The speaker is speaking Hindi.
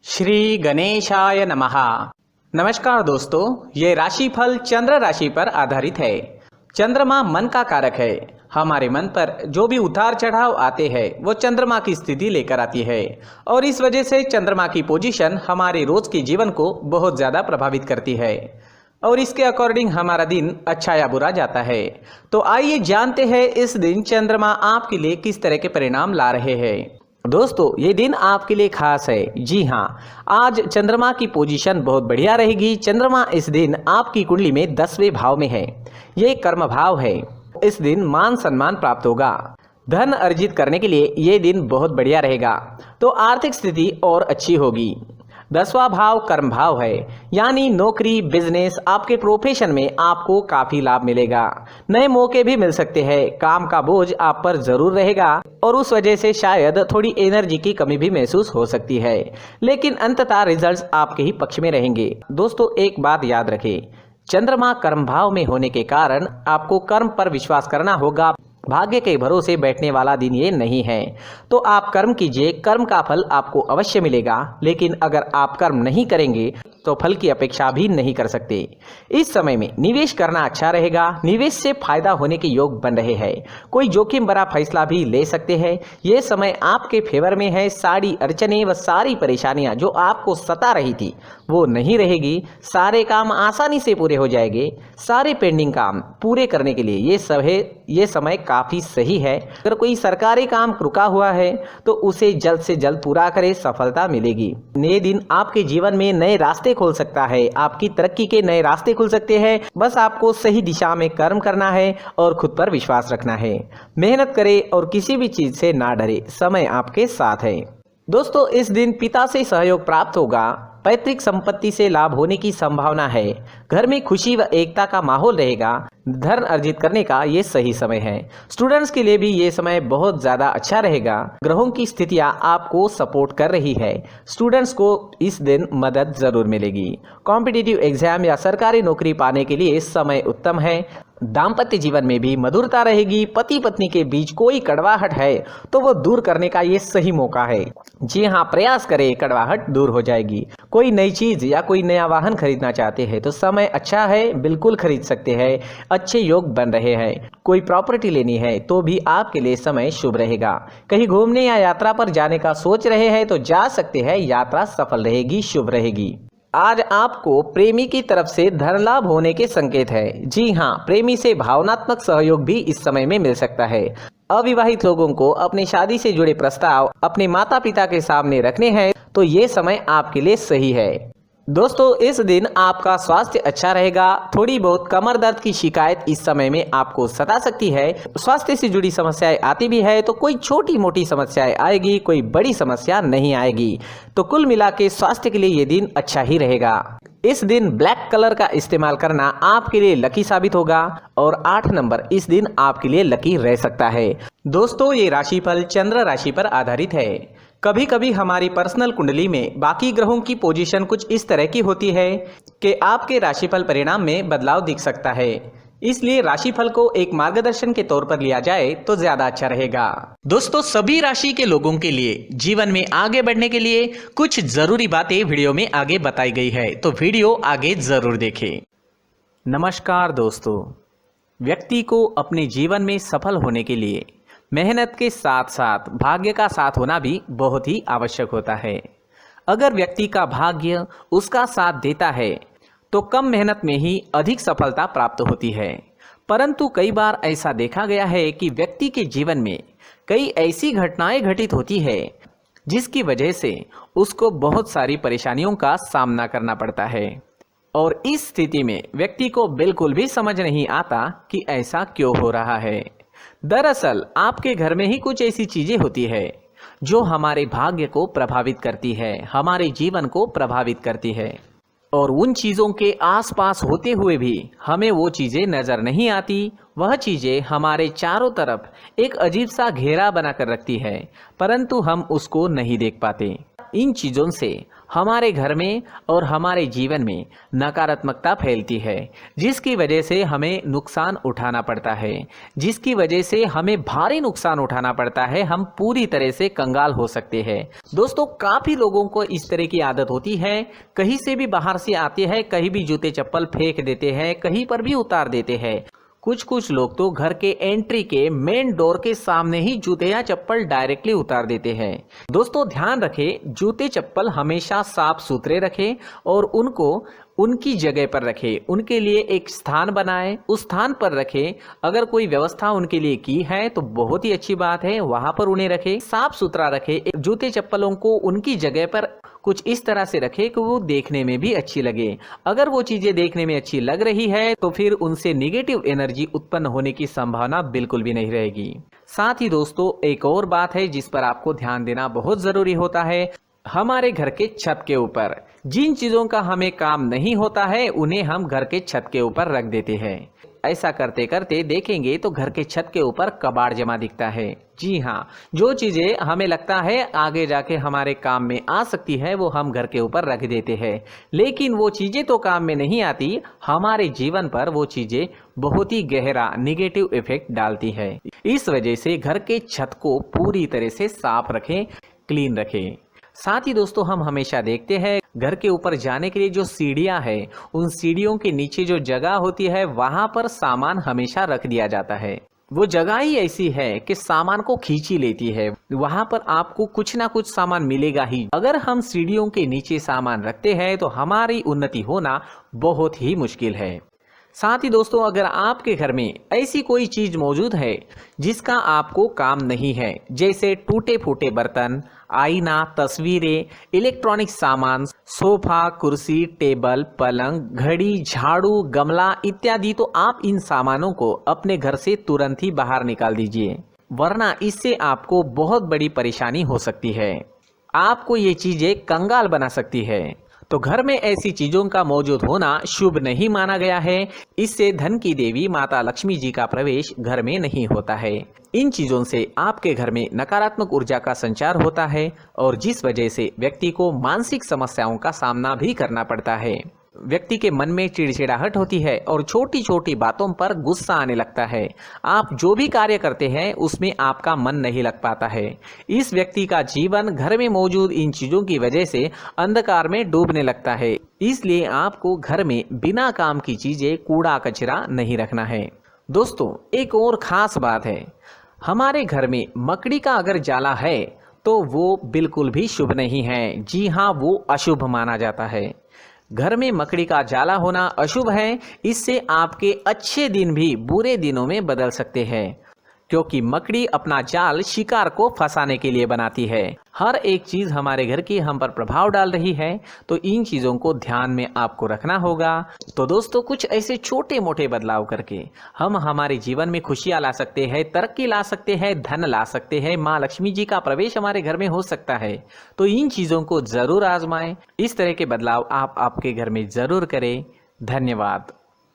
श्री गणेशाय नमः। नमस्कार दोस्तों, ये राशिफल चंद्र राशि पर आधारित है। चंद्रमा मन का कारक है। हमारे मन पर जो भी उतार चढ़ाव आते हैं वो चंद्रमा की स्थिति लेकर आती है और इस वजह से चंद्रमा की पोजीशन हमारे रोज के जीवन को बहुत ज़्यादा प्रभावित करती है और इसके अकॉर्डिंग हमारा दिन अच्छा या बुरा जाता है। तो आइए जानते हैं इस दिन चंद्रमा आपके लिए किस तरह के परिणाम ला रहे हैं। दोस्तों, ये दिन आपके लिए खास है। जी हाँ, आज चंद्रमा की पोजीशन बहुत बढ़िया रहेगी। चंद्रमा इस दिन आपकी कुंडली में 10वें भाव में है। ये कर्म भाव है। इस दिन मान सम्मान प्राप्त होगा। धन अर्जित करने के लिए ये दिन बहुत बढ़िया रहेगा। तो आर्थिक स्थिति और अच्छी होगी। 10वां भाव कर्म भाव है, यानी नौकरी, बिजनेस, आपके प्रोफेशन में आपको काफी लाभ मिलेगा। नए मौके भी मिल सकते हैं। काम का बोझ आप पर जरूर रहेगा और उस वजह से शायद थोड़ी एनर्जी की कमी भी महसूस हो सकती है, लेकिन अंततः रिजल्ट्स आपके ही पक्ष में रहेंगे। दोस्तों, एक बात याद रखें, चंद्रमा कर्म भाव में होने के कारण आपको कर्म पर विश्वास करना होगा। भाग्य के भरोसे बैठने वाला दिन ये नहीं है। तो आप कर्म कीजिए, कर्म का फल आपको अवश्य मिलेगा, लेकिन अगर आप कर्म नहीं करेंगे तो फल की अपेक्षा भी नहीं कर सकते। इस समय में निवेश करना अच्छा रहेगा। निवेश से फायदा होने के योग बन रहे हैं। कोई जोखिम भरा फैसला भी ले सकते हैं। ये समय आपके फेवर में है। सारी अड़चने व सारी परेशानियां जो आपको सता रही थी वो नहीं रहेगी। सारे काम आसानी से पूरे हो जाएंगे। सारे पेंडिंग काम पूरे करने के लिए ये समय काफी सही है। अगर कोई सरकारी काम रुका हुआ है तो उसे जल्द से जल्द पूरा करें, सफलता मिलेगी। नए दिन आपके जीवन में नए रास्ते खोल सकता है। आपकी तरक्की के नए रास्ते खुल सकते हैं। बस आपको सही दिशा में कर्म करना है और खुद पर विश्वास रखना है। मेहनत करें और किसी भी चीज से ना डरे। समय आपके साथ है। दोस्तों, इस दिन पिता से सहयोग प्राप्त होगा। पैतृक संपत्ति से लाभ होने की संभावना है। घर में खुशी व एकता का माहौल रहेगा। धन अर्जित करने का ये सही समय है। स्टूडेंट्स के लिए भी ये समय बहुत ज़्यादा अच्छा रहेगा। ग्रहों की स्थितियां आपको सपोर्ट कर रही है। स्टूडेंट्स को इस दिन मदद जरूर मिलेगी। कॉम्पिटिटिव एग्जाम या सरकारी नौकरी पाने के लिए समय उत्तम है। दाम्पत्य जीवन में भी मधुरता रहेगी। पति पत्नी के बीच कोई कड़वाहट है तो वो दूर करने का ये सही मौका है। जी हाँ, प्रयास करें, कड़वाहट दूर हो जाएगी। कोई नई चीज या कोई नया वाहन खरीदना चाहते हैं तो समय अच्छा है, बिल्कुल खरीद सकते हैं। अच्छे योग बन रहे हैं। कोई प्रॉपर्टी लेनी है तो भी आपके लिए समय शुभ रहेगा। कहीं घूमने या यात्रा पर जाने का सोच रहे हैं तो जा सकते हैं। यात्रा सफल रहेगी, शुभ रहेगी। आज आपको प्रेमी की तरफ से धन लाभ होने के संकेत है। जी हाँ, प्रेमी से भावनात्मक सहयोग भी इस समय में मिल सकता है। अविवाहित लोगों को अपनी शादी से जुड़े प्रस्ताव अपने माता पिता के सामने रखने हैं तो ये समय आपके लिए सही है। दोस्तों, इस दिन आपका स्वास्थ्य अच्छा रहेगा। थोड़ी बहुत कमर दर्द की शिकायत इस समय में आपको सता सकती है। स्वास्थ्य से जुड़ी समस्याएं आती भी है तो कोई छोटी मोटी समस्याएं आएगी, कोई बड़ी समस्या नहीं आएगी। तो कुल मिला के स्वास्थ्य के लिए ये दिन अच्छा ही रहेगा। इस दिन ब्लैक कलर का इस्तेमाल करना आपके लिए लकी साबित होगा और 8 नंबर इस दिन आपके लिए लकी रह सकता है। दोस्तों, ये राशिफल चंद्र राशि पर आधारित है। कभी कभी हमारी पर्सनल कुंडली में बाकी ग्रहों की पोजीशन कुछ इस तरह की होती है कि आपके राशिफल परिणाम में बदलाव दिख सकता है। इसलिए राशिफल को एक मार्गदर्शन के तौर पर लिया जाए तो ज्यादा अच्छा रहेगा। दोस्तों, सभी राशि के लोगों के लिए जीवन में आगे बढ़ने के लिए कुछ जरूरी बातें वीडियो में आगे बताई गई है, तो वीडियो आगे जरूर देखें। नमस्कार दोस्तों, व्यक्ति को अपने जीवन में सफल होने के लिए मेहनत के साथ साथ भाग्य का साथ होना भी बहुत ही आवश्यक होता है। अगर व्यक्ति का भाग्य उसका साथ देता है तो कम मेहनत में ही अधिक सफलता प्राप्त होती है। परंतु कई बार ऐसा देखा गया है कि व्यक्ति के जीवन में कई ऐसी घटनाएं घटित होती है जिसकी वजह से उसको बहुत सारी परेशानियों का सामना करना पड़ता है और इस स्थिति में व्यक्ति को बिल्कुल भी समझ नहीं आता कि ऐसा क्यों हो रहा है। दरअसल आपके घर में ही कुछ ऐसी चीजें होती है जो हमारे भाग्य को प्रभावित करती है, हमारे जीवन को प्रभावित करती है और उन चीजों के आसपास होते हुए भी हमें वो चीजें नजर नहीं आती। वह चीजें हमारे चारों तरफ एक अजीब सा घेरा बनाकर रखती है, परंतु हम उसको नहीं देख पाते। इन चीजों से हमारे घर में और हमारे जीवन में नकारात्मकता फैलती है, जिसकी वजह से हमें नुकसान उठाना पड़ता है, जिसकी वजह से हमें भारी नुकसान उठाना पड़ता है। हम पूरी तरह से कंगाल हो सकते हैं। दोस्तों, काफ़ी लोगों को इस तरह की आदत होती है, कहीं से भी बाहर से आते हैं, कहीं भी जूते चप्पल फेंक देते हैं, कहीं पर भी उतार देते हैं। कुछ लोग तो घर के एंट्री के मेन डोर के सामने ही जूते या चप्पल डायरेक्टली उतार देते हैं। दोस्तों, ध्यान रखें, जूते चप्पल हमेशा साफ सुथरे रखें और उनको उनकी जगह पर रखें। उनके लिए एक स्थान बनाएं, उस स्थान पर रखें। अगर कोई व्यवस्था उनके लिए की है तो बहुत ही अच्छी बात है, वहां पर उन्हें रखें, साफ सुथरा रखें। जूते चप्पलों को उनकी जगह पर कुछ इस तरह से रखें कि वो देखने में भी अच्छी लगे। अगर वो चीजें देखने में अच्छी लग रही है तो फिर उनसे नेगेटिव एनर्जी उत्पन्न होने की संभावना बिल्कुल भी नहीं रहेगी। साथ ही दोस्तों, एक और बात है जिस पर आपको ध्यान देना बहुत जरूरी होता है। हमारे घर के छत के ऊपर जिन चीजों का हमें काम नहीं होता है उन्हें हम घर के छत के ऊपर रख देते हैं। ऐसा करते करते देखेंगे तो घर के छत के ऊपर कबाड़ जमा दिखता है। जी हाँ, जो चीजें हमें लगता है आगे जाके हमारे काम में आ सकती है वो हम घर के ऊपर रख देते हैं, लेकिन वो चीजें तो काम में नहीं आती, हमारे जीवन पर वो चीजें बहुत ही गहरा निगेटिव इफेक्ट डालती है। इस वजह से घर के छत को पूरी तरह से साफ रखें, क्लीन रखें। साथ ही दोस्तों, हम हमेशा देखते हैं घर के ऊपर जाने के लिए जो सीढ़ियां हैं, उन सीढ़ियों के नीचे जो जगह होती है वहां पर सामान हमेशा रख दिया जाता है। वो जगह ही ऐसी है कि सामान को खींची लेती है, वहां पर आपको कुछ ना कुछ सामान मिलेगा ही। अगर हम सीढ़ियों के नीचे सामान रखते हैं तो हमारी उन्नति होना बहुत ही मुश्किल है। साथ ही दोस्तों, अगर आपके घर में ऐसी कोई चीज मौजूद है जिसका आपको काम नहीं है, जैसे टूटे फूटे बर्तन, आईना, तस्वीरें, इलेक्ट्रॉनिक सामान, सोफा, कुर्सी, टेबल, पलंग, घड़ी, झाड़ू, गमला इत्यादि, तो आप इन सामानों को अपने घर से तुरंत ही बाहर निकाल दीजिए, वरना इससे आपको बहुत बड़ी परेशानी हो सकती है। आपको ये चीजें कंगाल बना सकती है। तो घर में ऐसी चीजों का मौजूद होना शुभ नहीं माना गया है। इससे धन की देवी माता लक्ष्मी जी का प्रवेश घर में नहीं होता है। इन चीजों से आपके घर में नकारात्मक ऊर्जा का संचार होता है और जिस वजह से व्यक्ति को मानसिक समस्याओं का सामना भी करना पड़ता है। व्यक्ति के मन में चिड़चिड़ाहट होती है और छोटी छोटी बातों पर गुस्सा आने लगता है। आप जो भी कार्य करते हैं उसमें आपका मन नहीं लग पाता है। इस व्यक्ति का जीवन घर में मौजूद इन चीजों की वजह से अंधकार में डूबने लगता है। इसलिए आपको घर में बिना काम की चीजें, कूड़ा कचरा नहीं रखना है। दोस्तों, एक और खास बात है, हमारे घर में मकड़ी का अगर जाला है तो वो बिल्कुल भी शुभ नहीं है। जी हाँ, वो अशुभ माना जाता है। घर में मकड़ी का जाला होना अशुभ है। इससे आपके अच्छे दिन भी बुरे दिनों में बदल सकते हैं, क्योंकि मकड़ी अपना जाल शिकार को फंसाने के लिए बनाती है। हर एक चीज हमारे घर की हम पर प्रभाव डाल रही है, तो इन चीजों को ध्यान में आपको रखना होगा। तो दोस्तों, कुछ ऐसे छोटे मोटे बदलाव करके हम हमारे जीवन में खुशियां ला सकते हैं, तरक्की ला सकते हैं, धन ला सकते हैं, माँ लक्ष्मी जी का प्रवेश हमारे घर में हो सकता है। तो इन चीजों को जरूर आजमाएं। इस तरह के बदलाव आप आपके घर में जरूर करें। धन्यवाद।